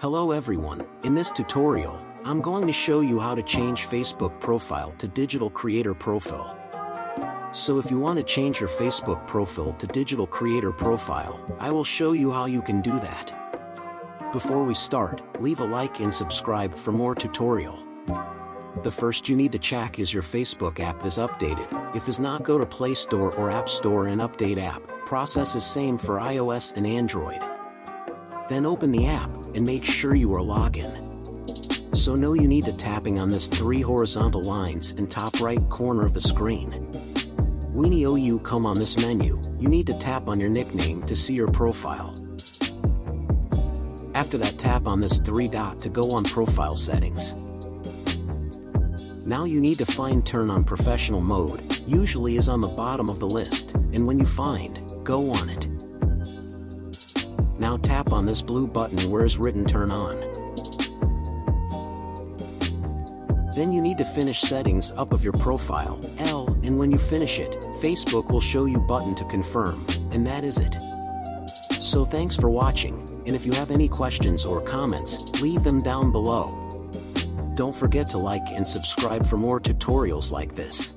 Hello everyone, in this tutorial, I'm going to show you how to change Facebook profile to digital creator profile. So if you want to change your Facebook profile to digital creator profile, I will show you how you can do that. Before we start, leave a like and subscribe for more tutorial. The first you need to check is your Facebook app is updated. If is not, go to Play Store or App Store and update app. Process is same for iOS and Android. Then open the app and make sure you are logged in. So now you need to tapping on this 3 horizontal lines in top right corner of the screen. When you come on this menu, you need to tap on your nickname to see your profile. After that, tap on this 3 dot to go on profile settings. Now you need to turn on professional mode, usually is on the bottom of the list, and when you go on it. Now tap on this blue button where is written turn on. Then you need to finish settings up of your profile, and when you finish it, Facebook will show you button to confirm, and that is it. So thanks for watching, and if you have any questions or comments, leave them down below. Don't forget to like and subscribe for more tutorials like this.